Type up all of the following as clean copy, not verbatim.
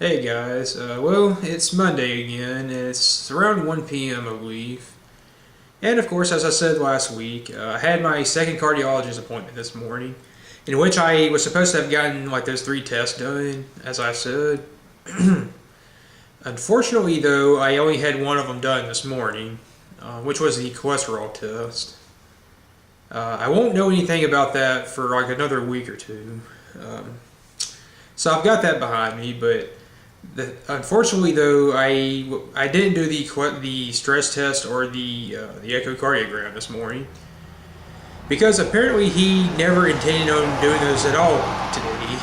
Hey guys, well, it's Monday again, and it's around 1 p.m. I believe. And of course, as I said last week, I had my second cardiologist appointment this morning, in which I was supposed to have gotten like those 3 tests done, as I said. Unfortunately, though, I only had one of them done this morning, which was the cholesterol test. I won't know anything about that for like another week or two. Um, so I've got that behind me, but unfortunately, though, I didn't do the stress test or the echocardiogram this morning because apparently he never intended on doing those at all today.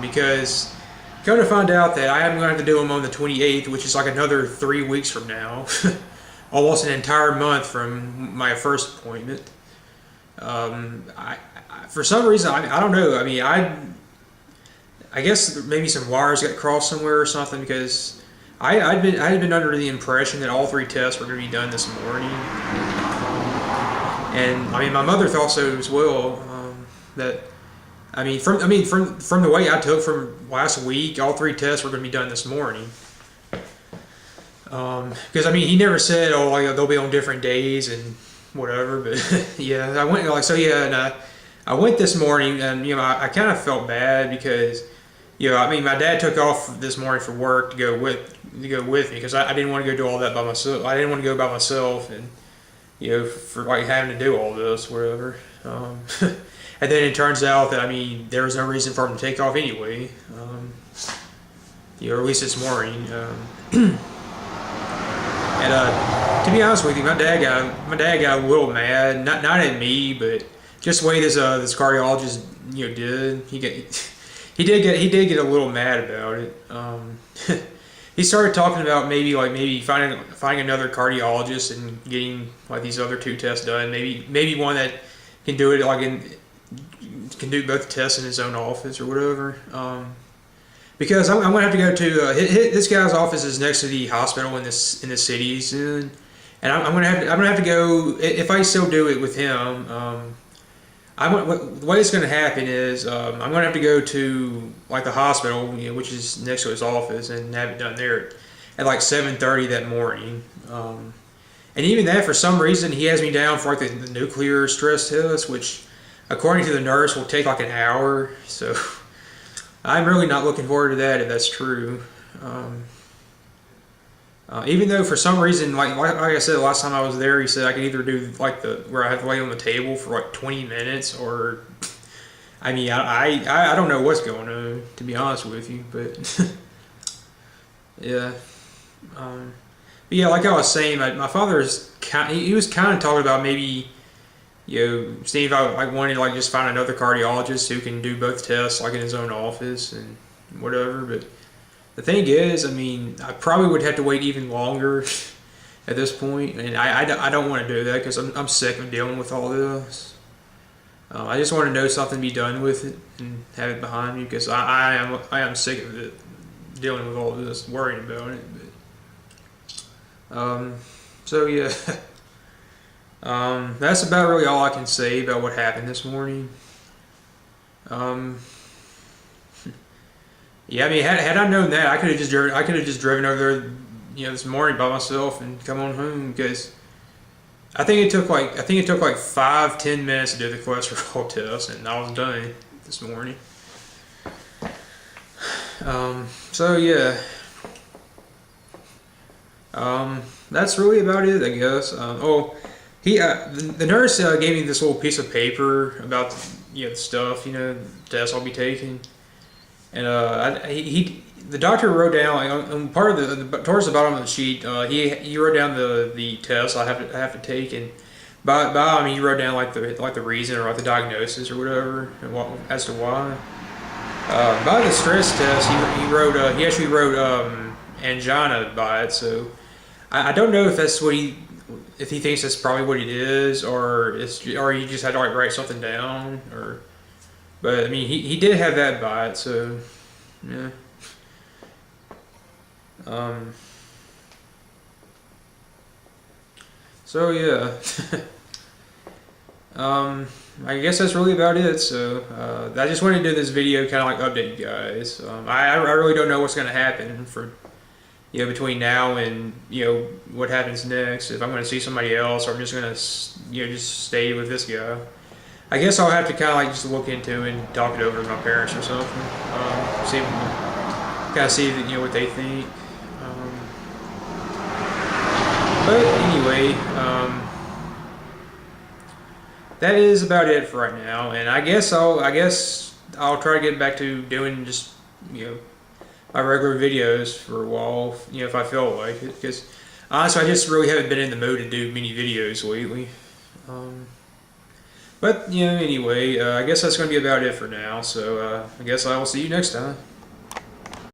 Because come to find out that I am going to have to do them on the 28th, which is like another 3 weeks from now, almost an entire month from my first appointment. For some reason, I don't know. I mean, I guess maybe some wires got crossed somewhere or something because I had been under the impression that all 3 tests were going to be done this morning, and I mean my mother thought so as well. That from the way I took from last week, all 3 tests were going to be done this morning. Because I mean he never said they'll be on different days and whatever, but yeah, I went and I went this morning and I kind of felt bad because I mean, my dad took off this morning for work to go with me because I didn't want to go do all that by myself. I didn't want to go by myself, and for like having to do all this, whatever. And then it turns out that I mean there was no reason for him to take off anyway. Or at least this morning. And to be honest with you, my dad got a little mad, not at me, but just the way this cardiologist did. He did get a little mad about it. He started talking about maybe finding another cardiologist and getting like these other 2 tests done. Maybe one that can do it can do both tests in his own office or whatever. Because I'm gonna have to go to this guy's office is next to the hospital in the city soon, and I'm gonna have to go if I still do it with him. The way it's going to happen is I'm going to have to go to like the hospital, which is next to his office, and have it done there at like 7:30 that morning. And even that, for some reason, he has me down for like the nuclear stress test, which, according to the nurse, will take like an hour. So I'm really not looking forward to that if that's true. Even though for some reason, like I said last time I was there, he said I could either do like where I have to lay on the table for like 20 minutes, or I mean I don't know what's going on, to be honest with you, but yeah. But yeah, like I was saying, my father he was kind of talking about maybe seeing if I wanted to like just find another cardiologist who can do both tests like in his own office and whatever, but. The thing is, I mean, I probably would have to wait even longer at this point, and I don't want to do that because I'm sick of dealing with all this. I just want to know something be done with it and have it behind me because I am sick of it, dealing with all this, worrying about it. But, so yeah, that's about really all I can say about what happened this morning. Yeah, I mean, had I known that, I could have just driven over there, this morning by myself and come on home because I think it took like 5-10 minutes to do the cholesterol test, and I was done this morning. So yeah, that's really about it, I guess. The nurse gave me this little piece of paper about the stuff, the tests I'll be taking. And the doctor wrote down like, on part of towards the bottom of the sheet. He wrote down the tests I have to take, and by I mean he wrote down like the reason or like the diagnosis or whatever, and as to why. By the stress test, he actually wrote angina by it. So I don't know if that's if he thinks that's probably what it is, or he just had to like write something down or. But I mean, he did have that by it, so yeah. So yeah. I guess that's really about it. So I just wanted to do this video, kind of like update you guys. I really don't know what's going to happen for between now and what happens next. If I'm going to see somebody else, or I'm just going to just stay with this guy. I guess I'll have to kind of like just look into it and talk it over with my parents or something. See, kind of see what they think. But anyway, that is about it for right now. And I guess I'll try to get back to doing just my regular videos for a while. If I feel like it, because honestly, I just really haven't been in the mood to do many videos lately. But anyway, I guess that's going to be about it for now. So I guess I will see you next time.